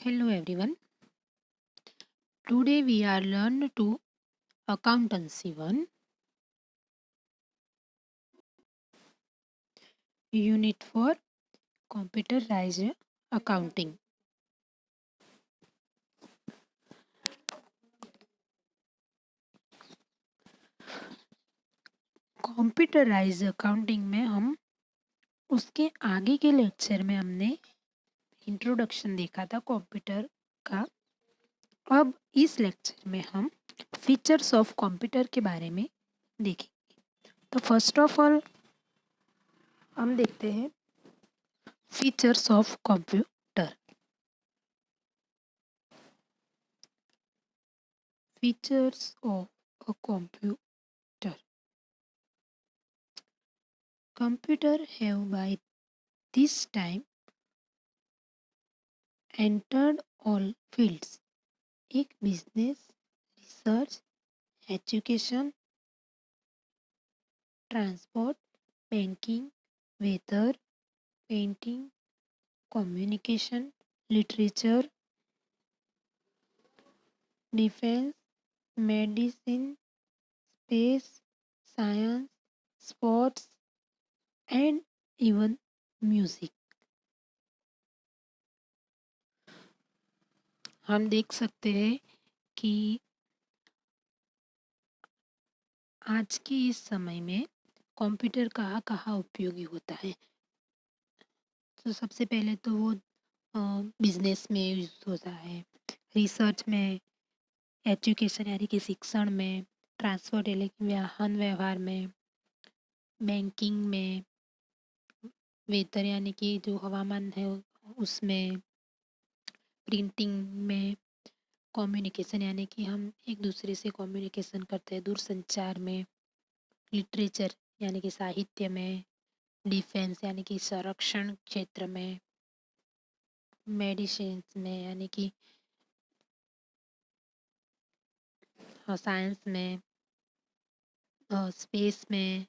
Hello everyone. Today we are learn to accountancy 1 unit for computerized accounting. Computerised accounting में हम उसके आगे के लेक्चर में हमने इंट्रोडक्शन देखा था कंप्यूटर का। अब इस लेक्चर में हम फीचर्स ऑफ कंप्यूटर के बारे में देखेंगे। तो फर्स्ट ऑफ ऑल हम देखते हैं features of computer. Features of a computer. Computer have by this time entered all fields. एक business, research, education, transport, banking, weather, painting, communication, literature, defence, medicine, space, science, sports and even music. हम देख सकते हैं कि आज के इस समय में कंप्यूटर कहाँ कहाँ उपयोगी होता है। तो सबसे पहले तो वो बिजनेस में यूज होता है, रिसर्च में, एजुकेशन यानी कि शिक्षण में, ट्रांसपोर्ट यानी कि वाहन व्यवहार में, बैंकिंग में, वेदर यानी कि जो हवामान है उसमें, प्रिंटिंग में, कम्युनिकेशन यानी कि हम एक दूसरे से कम्युनिकेशन करते हैं, दूरसंचार में, लिटरेचर यानी कि साहित्य में, डिफेंस यानी कि संरक्षण क्षेत्र में, मेडिसिन में यानी कि साइंस में, स्पेस में,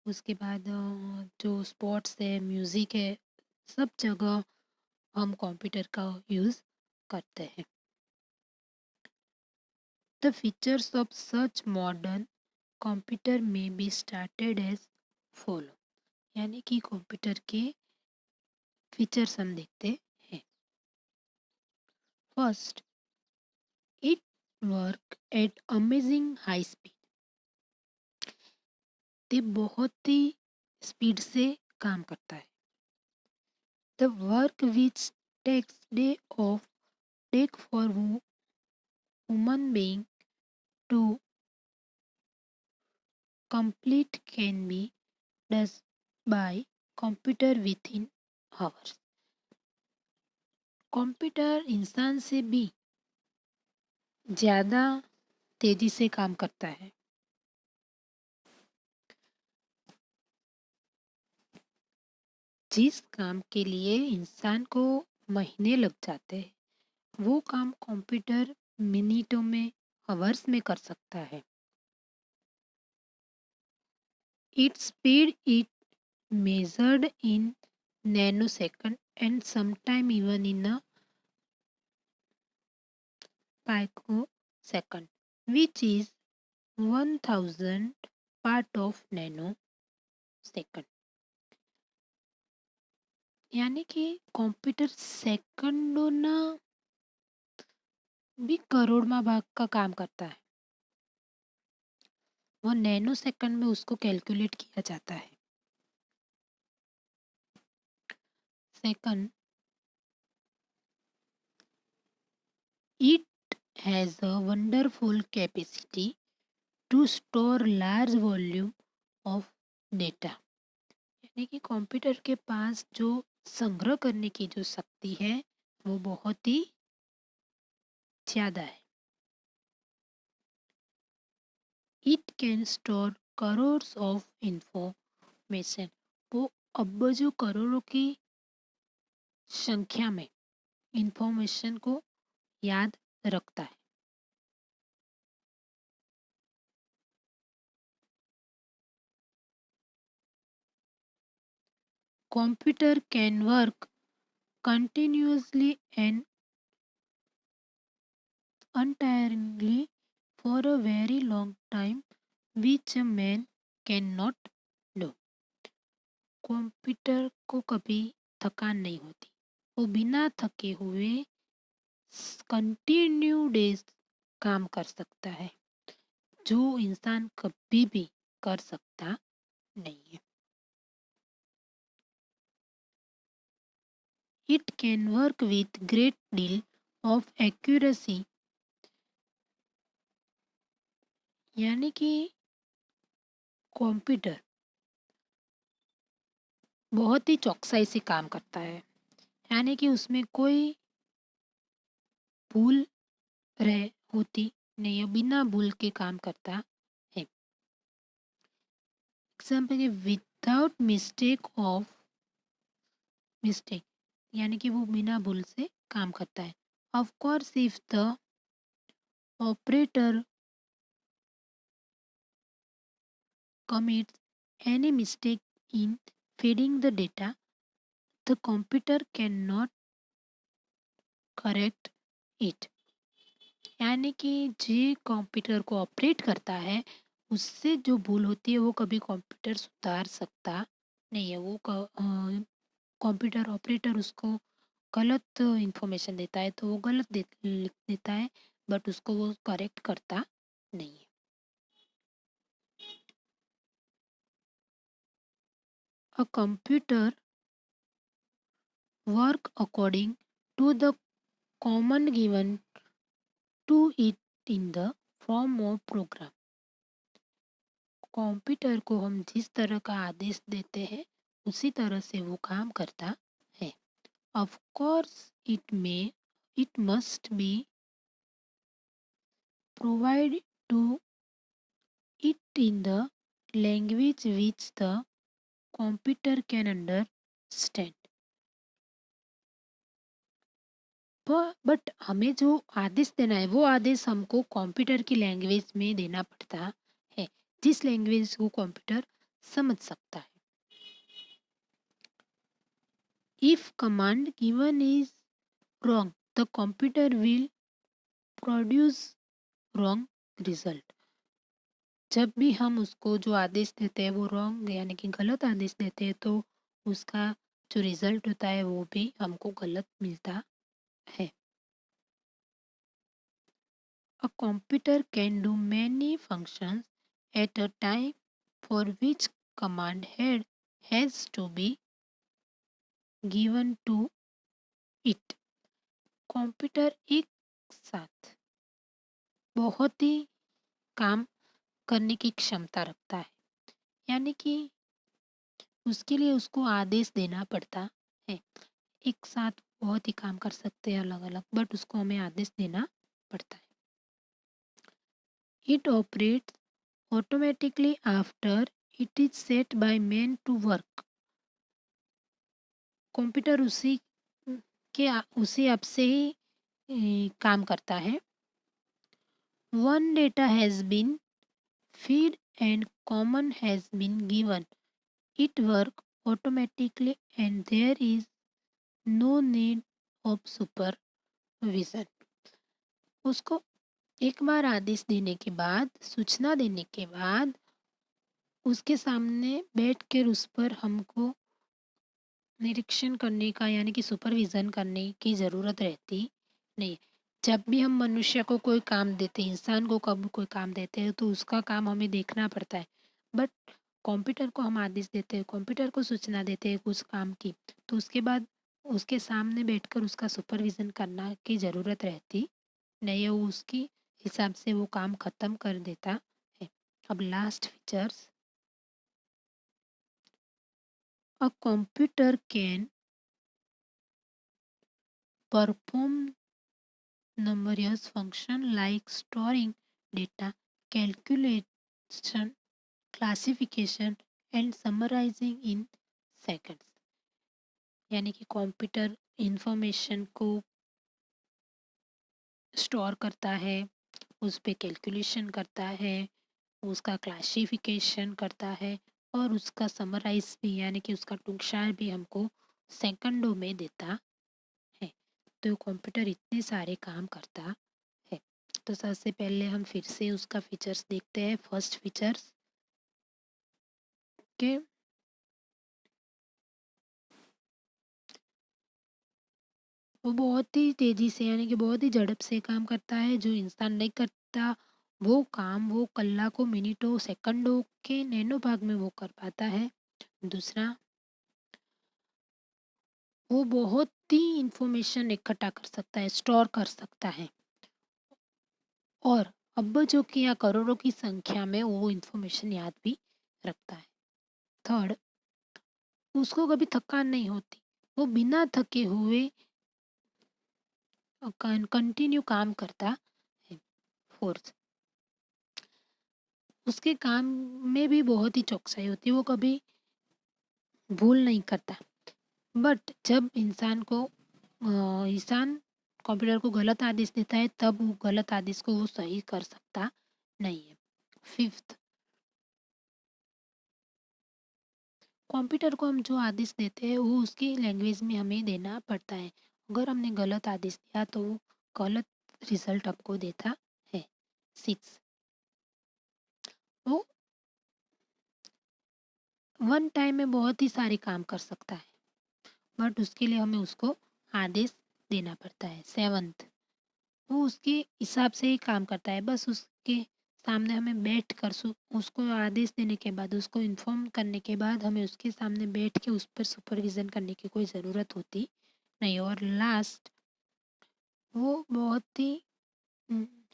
उसके बाद जो स्पोर्ट्स है, म्यूज़िक है, सब जगह हम कंप्यूटर का यूज़ करते हैं। The features of such modern computer में बी स्टार्टेड एज फॉलो। यानी कि कंप्यूटर के फीचर्स हम देखते हैं। First, it work at amazing high speed. ये बहुत ही स्पीड से काम करता है। The work which takes day of take for human being to complete can be done by computer within hours। Computer इंसान से भी ज़्यादा तेजी से काम करता है। जिस काम के लिए इंसान को महीने लग जाते हैं वो काम कंप्यूटर मिनटों में, आवर्स में कर सकता है। Its speed it measured in nanosecond and sometime even in a picosecond, which is 1000 part of nanosecond। यानी कि कंप्यूटर सेकंडों ना भी करोड़वा भाग का काम करता है। वो नैनो सेकंड में उसको कैलकुलेट किया जाता है। Second, it has a wonderful capacity to store large volume of data। यानी कि कंप्यूटर के पास जो संग्रह करने की जो शक्ति है वो बहुत ही ज़्यादा है। It can store crores of information. वो अब्बजों करोड़ों की संख्या में इंफॉर्मेशन को याद रखता है। Computer can work continuously and untiringly for a very long time, which a man cannot do. Computer को कभी थकान नहीं होती, वो बिना थके हुए कंटिन्यू डेज काम कर सकता है, जो इंसान कभी भी कर सकता नहीं है. It can work with great deal of accuracy, यानी कि कंप्यूटर बहुत ही चौकसाई से काम करता है, यानी कि उसमें कोई भूल रह होती नहीं है, बिना भूल के काम करता है. एग्जाम्पल है विदाउट मिस्टेक, यानी कि वो बिना भूल से काम करता है. Of course if the operator commits any mistake in feeding the data, the computer cannot correct it. यानी कि जे कंप्यूटर को ऑपरेट करता है, उससे जो भूल होती है वो कभी कंप्यूटर सुधार सकता नहीं है. वो कंप्यूटर ऑपरेटर उसको गलत इंफॉर्मेशन देता है तो वो लिख देता है, बट उसको वो करेक्ट करता नहीं है. A computer work according to the command given to it in the form of program. Computer को हम जिस तरह का आदेश देते हैं उसी तरह से वो काम करता है. Of course it must be provide to it in the language which the computer can understand. But हमें जो आदेश देना है वो आदेश हमको कंप्यूटर की लैंग्वेज में देना पड़ता है, जिस लैंग्वेज को कंप्यूटर समझ सकता है. If command given is wrong, the computer will produce wrong result. जब भी हम उसको जो आदेश देते हैं वो रॉन्ग यानी कि गलत आदेश देते हैं तो उसका जो रिजल्ट होता है वो भी हमको गलत मिलता है. A computer can do many functions at a time, for which command head has to be given to it. Computer एक साथ बहुत ही काम करने की क्षमता रखता है, यानी कि उसके लिए उसको आदेश देना पड़ता है. एक साथ बहुत ही काम कर सकते हैं अलग अलग, बट उसको हमें आदेश देना पड़ता है. It operates automatically after it is set by man to work. Computer उसी आप से ही काम करता है. One data has been feed and command has been given, it work automatically and there is no need of supervision. उसको एक बार आदेश देने के बाद, सूचना देने के बाद उसके सामने बैठ कर उस पर हमको निरीक्षण करने का यानी कि सुपरविज़न करने की ज़रूरत रहती नहीं. जब भी हम मनुष्य को कोई काम देते हैं, इंसान को कब कोई काम देते हैं तो उसका काम हमें देखना पड़ता है. बट कंप्यूटर को हम आदेश देते हैं, कंप्यूटर को सूचना देते हैं कुछ काम की, तो उसके बाद उसके सामने बैठकर उसका सुपरविज़न करना की ज़रूरत रहती नहीं है. वो उसकी हिसाब से वो काम ख़त्म कर देता है. अब last features. A computer can perform numerous functions like storing data, calculation, classification and summarizing in seconds. यानी कि कंप्यूटर इंफॉर्मेशन को स्टोर करता है, उस पे कैलकुलेशन करता है, उसका क्लासिफिकेशन करता है और उसका समराइज भी यानी कि उसका टुकसार भी हमको सेकंडों में देता तो कंप्यूटर इतने सारे काम करता है। तो सबसे पहले हम फिर से उसका फीचर्स देखते हैं। फर्स्ट फीचर्स के वो बहुत ही तेज़ी से यानी कि बहुत ही झड़प से काम करता है, जो इंसान नहीं करता। वो काम वो कलाकों, मिनटों, सेकंडों के नैनो भाग में वो कर पाता है। दूसरा, वो बहुत ही इंफॉर्मेशन इकट्ठा कर सकता है, स्टोर कर सकता है और अब्बों की या करोड़ों की संख्या में वो इंफॉर्मेशन याद भी रखता है। थर्ड, उसको कभी थकान नहीं होती। वो बिना थके हुए कंटिन्यू काम करता है। फोर्थ, उसके काम में भी बहुत ही चौकसाई होती है, वो कभी भूल नहीं करता। बट जब इंसान कंप्यूटर को गलत आदेश देता है, तब वो गलत आदेश को वो सही कर सकता नहीं है। फिफ्थ, कंप्यूटर को हम जो आदेश देते हैं वो उसकी लैंग्वेज में हमें देना पड़ता है। अगर हमने गलत आदेश दिया तो वो गलत रिजल्ट आपको देता है। सिक्स, वो वन टाइम में बहुत ही सारे काम कर सकता है, बट उसके लिए हमें उसको आदेश देना पड़ता है। सेवंथ, वो उसके हिसाब से ही काम करता है, बस उसके सामने हमें बैठ कर उसको आदेश देने के बाद, उसको इन्फॉर्म करने के बाद हमें उसके सामने बैठ के उस पर सुपरविज़न करने की कोई ज़रूरत होती नहीं। और लास्ट, वो बहुत ही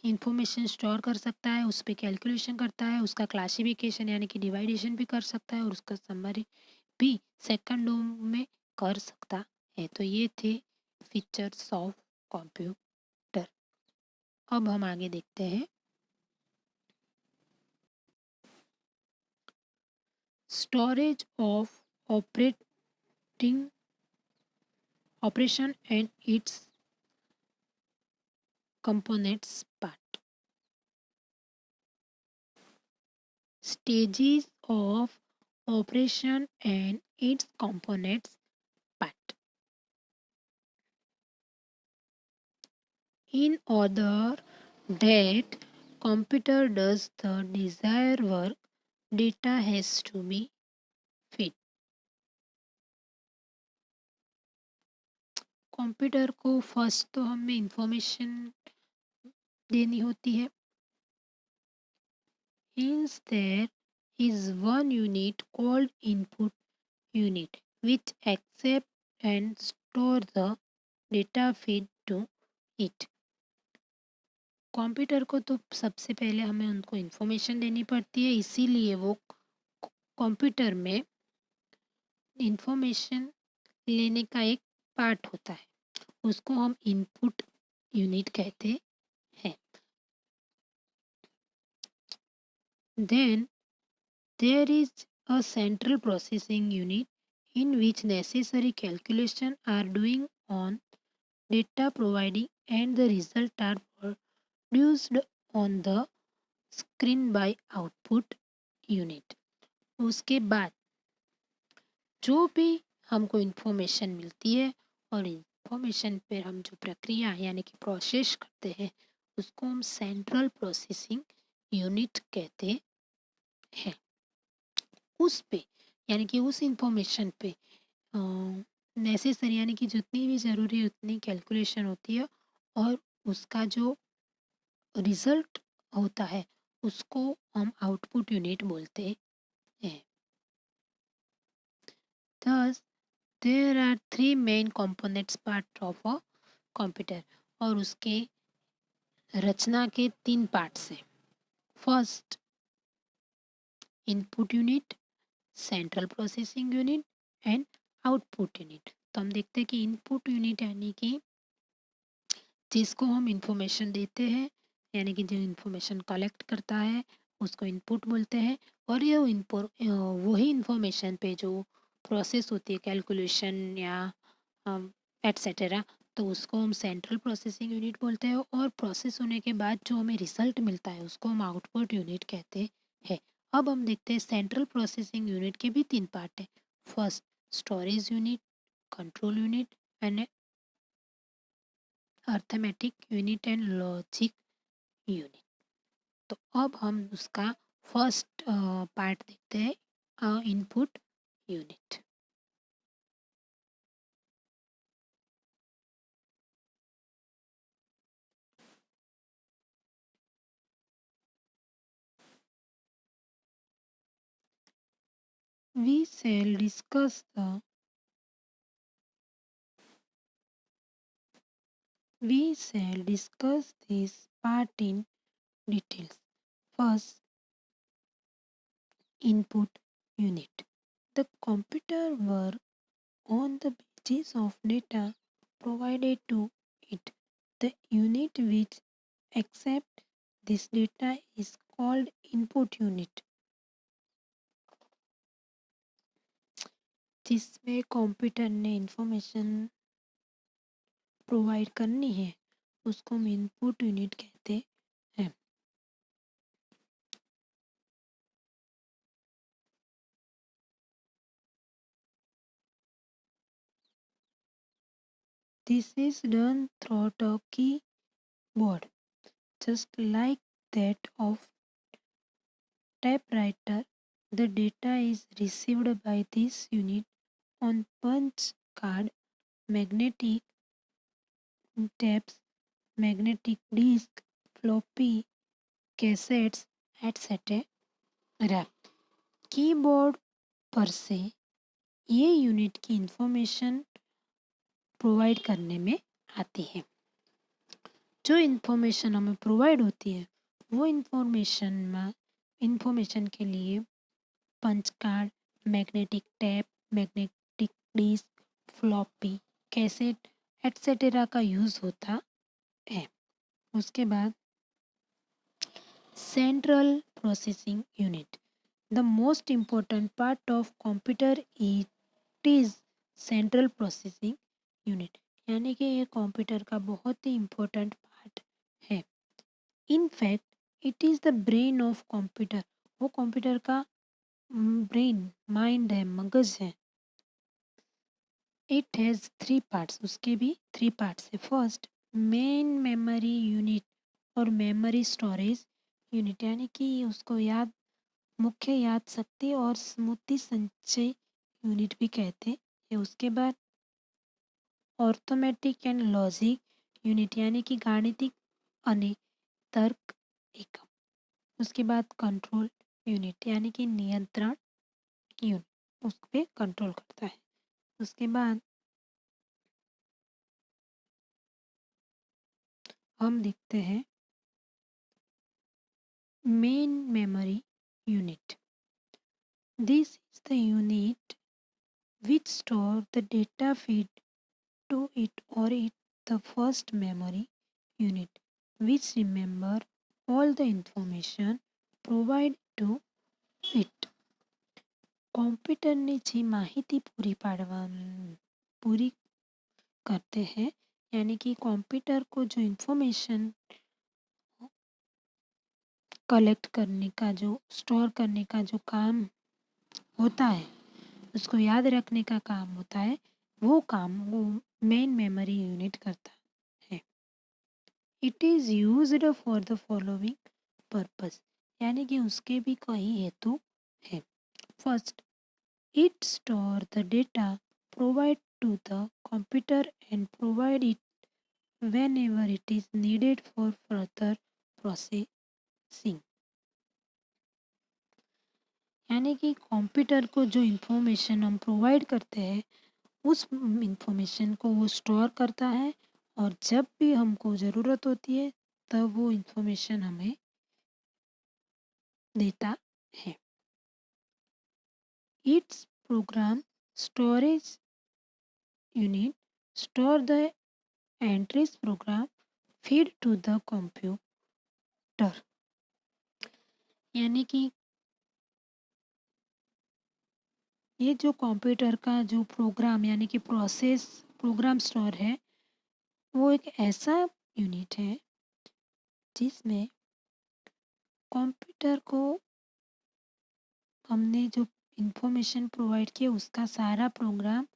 इंफॉर्मेशन स्टोर कर सकता है, उस पे कैलकुलेशन करता है, उसका क्लासिफिकेशन यानी कि डिवाइडेशन भी कर सकता है और उसका समरी भी सेकंडों में कर सकता है। तो ये थे फीचर्स ऑफ कंप्यूटर। अब हम आगे देखते हैं storage of operating operation and it's components part. Stages of operation and it's components part. In order that computer does the desired work, data has to be fed. Computer को first तो हमें information देनी होती है। Hence there is one unit called input unit which accept and store the data feed to it. Computer को तो सबसे पहले हमें उनको इंफॉर्मेशन देनी पड़ती है, इसीलिए वो कंप्यूटर में इंफॉर्मेशन लेने का एक पार्ट होता है, उसको हम इनपुट यूनिट कहते हैं। Then there is a central processing unit in which necessary calculation are doing on data providing and the result are produced on the screen by output unit. उसके बाद जो भी हमको इंफॉर्मेशन मिलती है और इंफॉर्मेशन पर हम जो प्रक्रिया यानी कि प्रोसेस करते हैं, उसको हम सेंट्रल प्रोसेसिंग यूनिट कहते हैं। उस पे यानी कि उस इंफॉर्मेशन पे नेसेसरी यानी कि जितनी भी ज़रूरी उतनी कैलकुलेशन होती है और उसका जो रिज़ल्ट होता है उसको हम आउटपुट यूनिट बोलते हैं। Thus, there are three main components part of a computer और उसके रचना के तीन पार्ट्स हैं। First, input unit, central processing unit and output unit. तो हम देखते हैं कि इनपुट यूनिट यानी कि जिसको हम इंफॉर्मेशन देते हैं, यानी कि जो इंफॉर्मेशन कलेक्ट करता है उसको इनपुट बोलते हैं। और ये वही इंफॉर्मेशन पे जो प्रोसेस होती है कैलकुलेशन या एट्सेट्रा, तो उसको हम सेंट्रल प्रोसेसिंग यूनिट बोलते हैं। और प्रोसेस होने के बाद जो हमें रिजल्ट मिलता है उसको हम आउटपुट यूनिट कहते हैं। अब हम देखते हैं सेंट्रल प्रोसेसिंग यूनिट के भी तीन पार्ट हैं। First, storage unit, control unit and arithmetic unit and logic unit. तो अब हम उसका फर्स्ट पार्ट देखते हैं, input unit. We shall discuss the we shall discuss this part in details. First, input unit. The computer work on the basis of data provided to it. The unit which accepts this data is called input unit, जिसमें computer ने information provide करनी है उसको हम input unit कहते हैं। This is done through a keyboard, just like that of typewriter. The data is received by this unit on punch card, magnetic tapes, magnetic disk, floppy cassettes, etc. Keyboard पर से ये unit की information provide करने में आती है। जो information हमें प्रोवाइड होती है वो इंफॉर्मेशन के लिए punch card, magnetic tape, magnetic disk, floppy cassette etcetera का यूज़ होता है। उसके बाद central processing unit. The most important part of computer it is central processing unit, यानी कि ये कंप्यूटर का बहुत ही इम्पोर्टेंट पार्ट है। In fact it is the brain of computer, वो कंप्यूटर का ब्रेन माइंड है, मगज है। इट हैज़ थ्री पार्ट्स, उसके भी थ्री पार्ट्स है। फर्स्ट मेन मेमोरी यूनिट और मेमोरी स्टोरेज यूनिट, यानी कि उसको मुख्य याद शक्ति और स्मृति संचय यूनिट भी कहते हैं। उसके बाद अर्थमेटिक एंड लॉजिक यूनिट, यानी कि गाणितिक અને तर्क एकम। उसके बाद कंट्रोल यूनिट, यानी कि नियंत्रण यूनिट, उस पे कंट्रोल करता है। उसके बाद हम देखते हैं main memory unit. This is the unit which store the data feed to it, or it the first memory unit which remember all the information provided to it. કોમ્પ્યુટરની જે માહિતી पूरी करते हैं, यानी कि कंप्यूटर को जो इंफॉर्मेशन कलेक्ट करने का, जो स्टोर करने का जो काम होता है, उसको याद रखने का काम होता है, वो काम वो मेन मेमोरी यूनिट करता है। It is used for the following purpose, यानी कि उसके भी कई हेतु है। First, it store the data provide to the computer and provide it whenever it is needed for further processing, यानी कि कंप्यूटर को जो इंफॉर्मेशन हम प्रोवाइड करते हैं उस इंफॉर्मेशन को वो स्टोर करता है, और जब भी हमको ज़रूरत होती है तब वो इंफॉर्मेशन हमें देता है। It's program storage unit store the entries program feed to the computer, यानी कि ये जो कंप्यूटर का जो प्रोग्राम यानी कि प्रोग्राम स्टोर है, वो एक ऐसा यूनिट है जिसमें कंप्यूटर को हमने जो इंफॉर्मेशन प्रोवाइड किया उसका सारा प्रोग्राम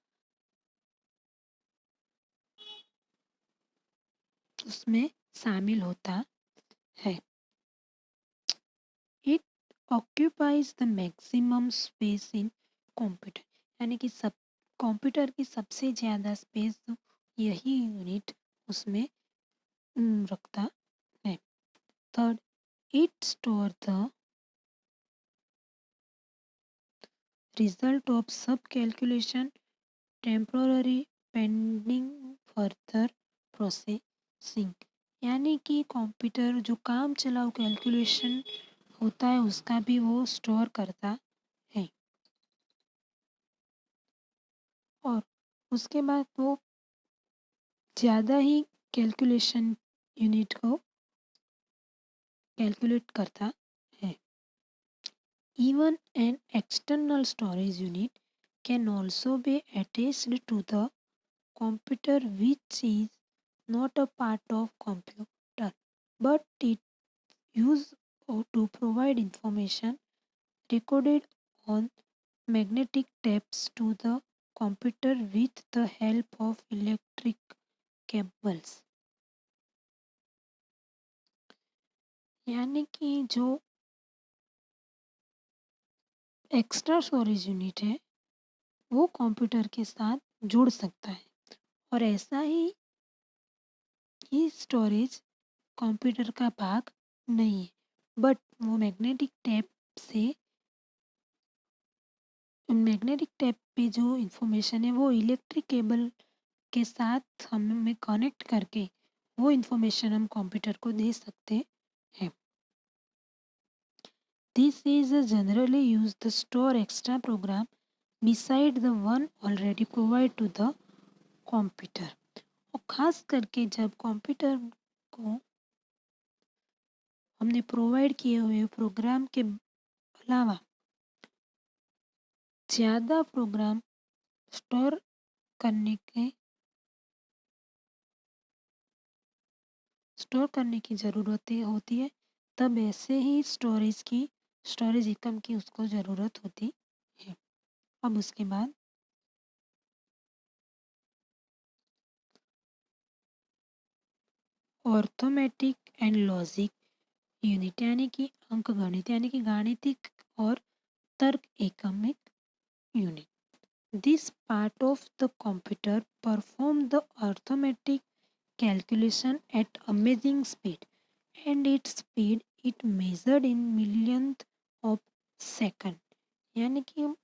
उसमें शामिल होता है। It occupies the maximum space in computer, यानी कि सब कंप्यूटर की सबसे ज़्यादा स्पेस यही यूनिट उसमें रखता है। Third, it store the result of sub calculation temporary pending further processing, यानी कि कंप्यूटर जो काम चलाऊ कैलकुलेशन होता है उसका भी वो स्टोर करता है। और उसके बाद वो ज़्यादा ही कैलकुलेशन यूनिट को कैलकुलेट करता है। Even an external storage unit can also be attached to the computer which is not a part of computer, but it used to provide information recorded on magnetic tapes to the computer with the help of electric cables। यानी कि जो extra storage unit है वो computer के साथ जुड़ सकता है, और ऐसा ही स्टोरेज कंप्यूटर का भाग नहीं है, बट वो मैग्नेटिक टेप पे जो इंफॉर्मेशन है वो इलेक्ट्रिक केबल के साथ हमें कनेक्ट करके वो इंफॉर्मेशन हम कंप्यूटर को दे सकते हैं। This is generally use the store extra program beside the one already provided to the computer. और ख़ास करके जब कंप्यूटर को हमने प्रोवाइड किए हुए प्रोग्राम के अलावा ज़्यादा प्रोग्राम स्टोर करने के स्टोर करने की ज़रूरत होती है, तब ऐसे ही स्टोरेज एकम की उसको ज़रूरत होती है। अब उसके बाद ऑर्थोमेटिक एंड लॉजिक यूनिट, यानी कि अंकगणित, यानी कि गाणितिक और तर्क एकमिक unit. This part of the computer perform the arithmetic calculation at amazing speed, and its speed it measured in millionth of second। यानी कि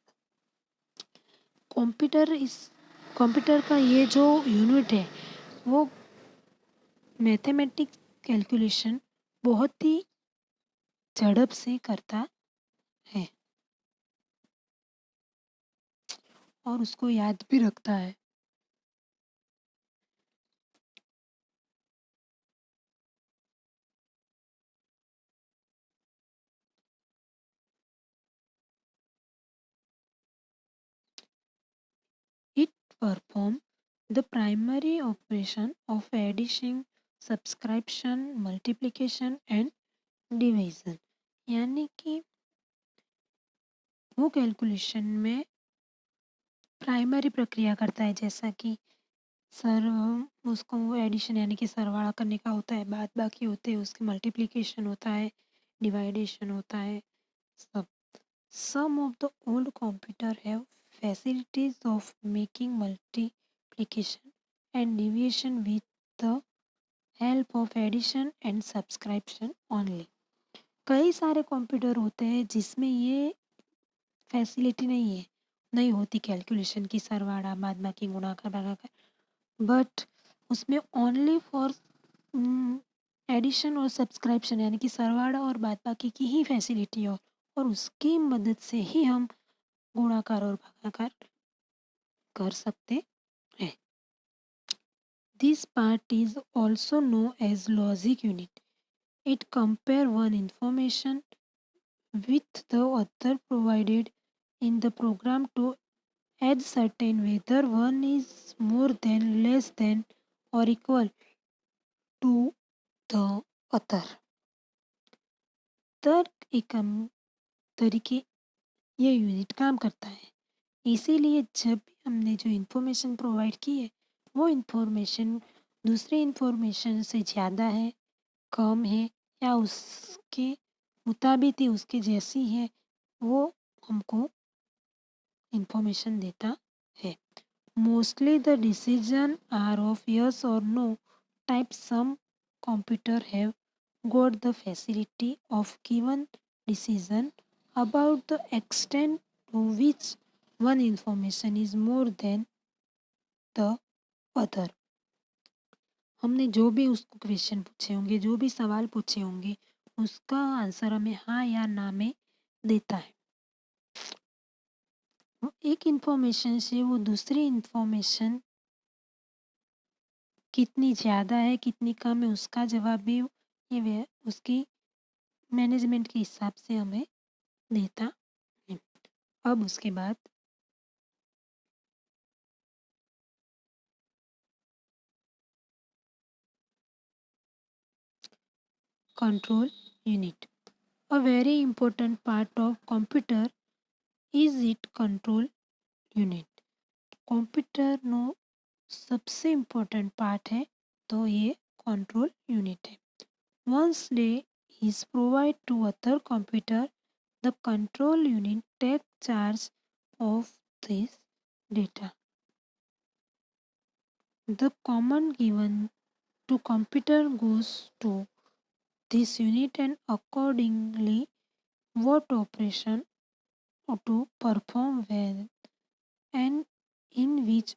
कंप्यूटर इस कंप्यूटर का ये जो यूनिट है वो मैथमेटिक्स कैलकुलेशन बहुत ही झड़प से करता है और उसको याद भी रखता है। It performs the primary operation of addition, subtraction, multiplication and division, यानी कि वो कैलकुलेशन में प्राइमरी प्रक्रिया करता है, जैसा कि उसको एडिशन यानी कि सरवाड़ा करने का होता है, बाद बाकी होते हैं, उसके मल्टीप्लिकेशन होता है, डिवाइडेशन होता है, सब। Some of the old computer have facilities of making multiplication and division with the help of addition and subtraction only। कई सारे कंप्यूटर होते हैं जिसमें ये फैसिलिटी नहीं होती कैलकुलेशन की, सरवाड़ा बादबाकी गुणाकार भागाकार, बट उसमें ओनली फॉर एडिशन और सब्सक्रिप्शन यानी कि सरवाड़ा और बादबाकी की ही फैसिलिटी हो, और उसकी मदद से ही हम गुणाकार और भागाकार कर सकते हैं। This part is also know as logic unit. It compare one information with the other provided in the program to ascertain whether one is more than, less than or equal to the other। तर्क एकम तरीके ये unit काम करता है, इसीलिए जब भी हमने जो इंफॉर्मेशन प्रोवाइड की है वो इंफॉर्मेशन दूसरी इन्फॉर्मेशन से ज़्यादा है, कम है या उसके मुताबिक ही उसके जैसी है, वो हमको इन्फॉर्मेशन देता है। Mostly the decision are of yes और no type some computer have got the facility of given decision about the extent to which one information is more than the other। हमने जो भी उसको क्वेश्चन पूछे होंगे, जो भी सवाल पूछे होंगे, उसका आंसर हमें हाँ या ना में देता है। वो एक इन्फॉर्मेशन से वो दूसरी इन्फॉर्मेशन कितनी ज़्यादा है, कितनी कम है, उसका जवाब भी ये उसकी मैनेजमेंट के हिसाब से हमें देता है। अब उसके बाद control unit. A very important part of computer is its control unit। Computer नो सबसे इम्पोर्टेंट पार्ट है तो ये कंट्रोल यूनिट है। Once they is provide to other computer, the control unit take charge of this data। The command given to computer goes to this unit and accordingly what operation to perform when and in which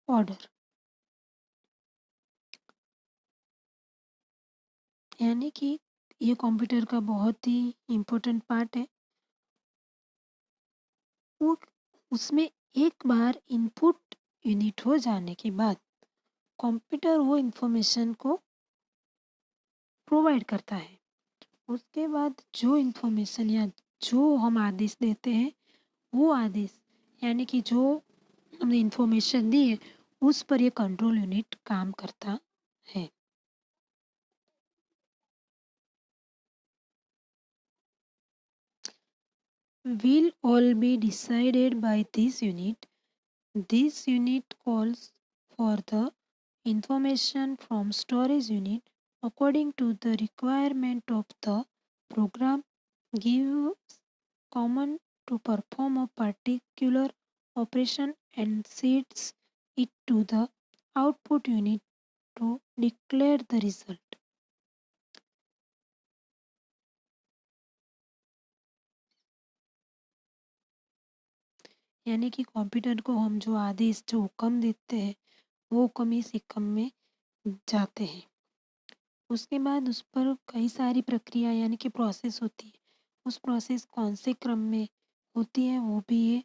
order। यानी कि ये computer का बहुत ही important part है। वो उसमें एक बार input unit हो जाने के बाद कंप्यूटर वो इंफॉर्मेशन को प्रोवाइड करता है। उसके बाद जो इंफॉर्मेशन या जो हम आदेश देते हैं, वो आदेश यानी कि जो हमने इंफॉर्मेशन दी है, उस पर ये कंट्रोल यूनिट काम करता है। Will all be decided by this unit। This unit calls for the information from storage unit according to the requirement of the program, gives command to perform a particular operation and sends it to the output unit to declare the result। यानी कि computer को हम जो आदेश जो हुक्म देते हैं, वो हुक्म इस हुक्म में जाते हैं। उसके बाद उस पर कई सारी प्रक्रिया यानी कि प्रोसेस होती है। उस प्रोसेस कौन से क्रम में होती है, वो भी ये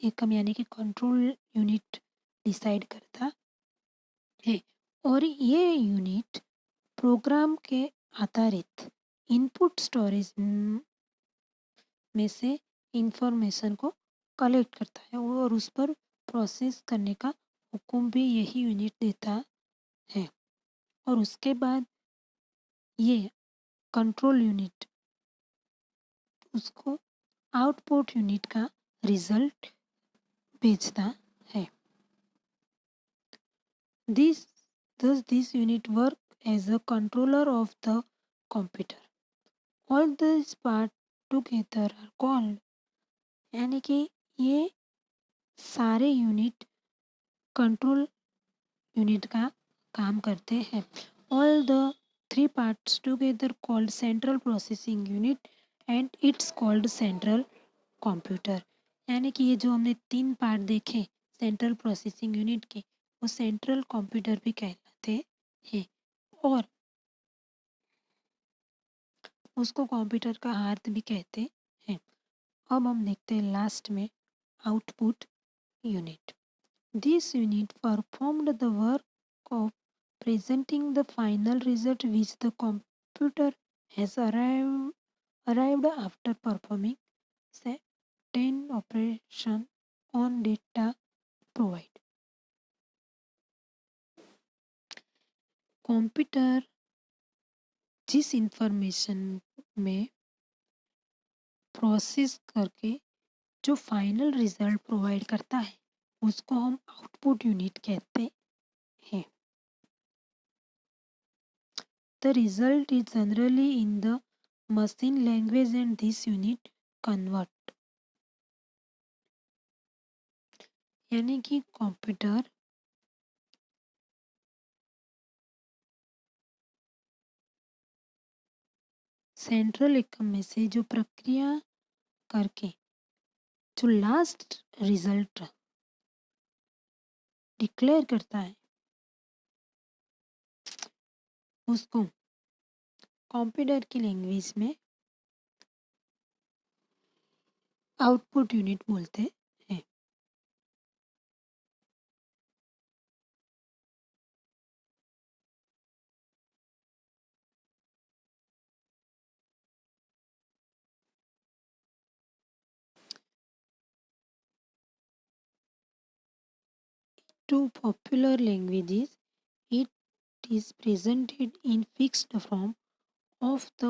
एकम यानी कि कंट्रोल यूनिट डिसाइड करता है। और ये यूनिट प्रोग्राम के आधारित इनपुट स्टोरेज में से इंफॉर्मेशन को कलेक्ट करता है और उस पर प्रोसेस करने का हुक्म भी यही यूनिट देता है। और उसके बाद ये कंट्रोल यूनिट उसको आउटपुट यूनिट का रिजल्ट भेजता है। This this unit work as a controller of the computer. All this part together are called, यानी कि ये सारे यूनिट कंट्रोल यूनिट का काम करते हैं। All the three parts together called central processing unit and it's called central computer. यानी कि ये जो हमने तीन पार्ट देखे सेंट्रल प्रोसेसिंग यूनिट के, वो सेंट्रल कंप्यूटर भी कहलाते हैं और उसको कंप्यूटर का हार्ट भी कहते हैं। अब हम देखते हैं लास्ट में output unit. This unit performed the work of presenting the final result which the computer has arrived after performing certain operation on data provide। Computer जिस इंफॉर्मेशन में प्रोसेस करके जो फाइनल रिजल्ट प्रोवाइड करता है, उसको हम output unit कहते हैं। The result is generally in the machine language and this unit convert. यानी कि कंप्यूटर सेंट्रल एकम में से जो प्रक्रिया करके जो लास्ट रिजल्ट डिक्लेयर करता है उसको कंप्यूटर की लैंग्वेज में आउटपुट यूनिट बोलते हैं. Two popular languages, it is presented in fixed form of the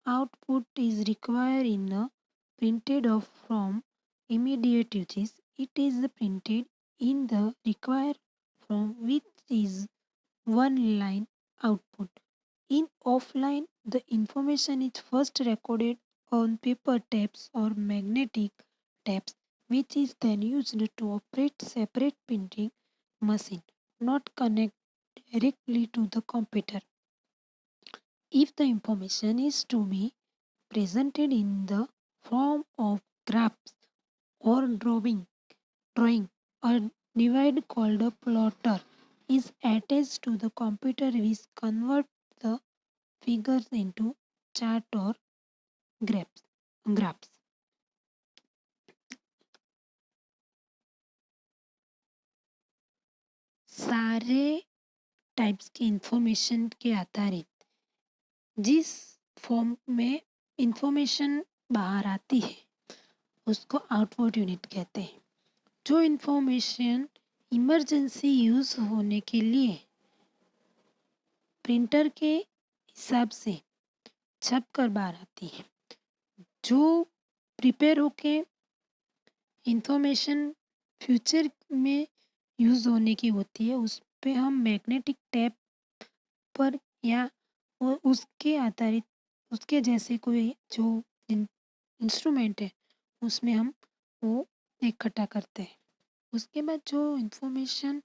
output is required in a printed of from immediate uses. It is printed in the required form which is one line output. In offline, the information is first recorded on paper tapes or magnetic tapes, which is then used to operate separate printing machine, not connect directly to the computer. If the information is to be presented in the form of graphs or drawing a divide called a plotter is attached to the computer which convert the figures into chart or graphs. सारे types की information के आधारित जिस form में information बाहर आती है उसको आउटपुट यूनिट कहते हैं. जो इंफॉर्मेशन इमरजेंसी यूज होने के लिए प्रिंटर के हिसाब से छप कर बाहर आती है, जो प्रिपेयर होके इंफॉर्मेशन फ्यूचर में यूज़ होने की होती है, उस पे हम मैग्नेटिक टेप पर या उसके आधारित उसके जैसे कोई जो इंस्ट्रूमेंट है उसमें हम वो इकट्ठा करते हैं. उसके बाद जो इंफॉर्मेशन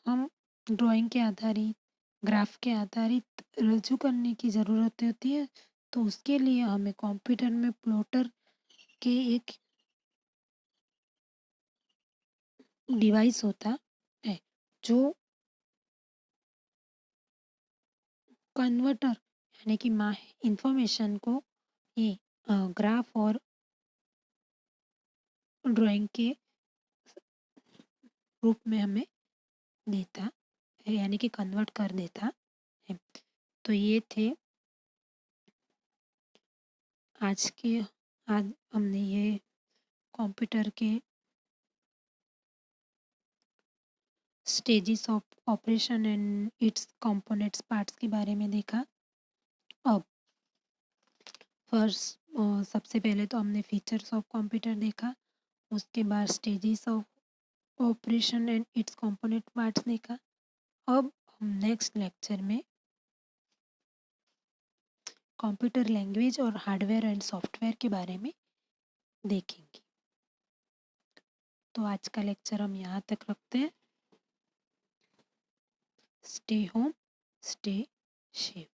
हम ड्राइंग के आधारित ग्राफ के आधारित रजू करने की ज़रूरत होती है, तो उसके लिए हमें कंप्यूटर में प्लॉटर के एक डिवाइस होता है जो कन्वर्टर यानी कि इंफॉर्मेशन को ये ग्राफ और ड्राइंग के रूप में हमें देता है, यानी कि कन्वर्ट कर देता है. तो ये थे आज हमने ये कंप्यूटर के stages of operation and it's components parts के बारे में देखा. अब फर्स्ट सबसे पहले तो हमने फीचर्स ऑफ कंप्यूटर देखा, उसके बाद stages of operation and it's component parts देखा. अब हम नेक्स्ट लेक्चर में कंप्यूटर लैंग्वेज और हार्डवेयर एंड सॉफ्टवेयर के बारे में देखेंगे. तो आज का लेक्चर हम यहाँ तक रखते हैं. Stay home, stay safe.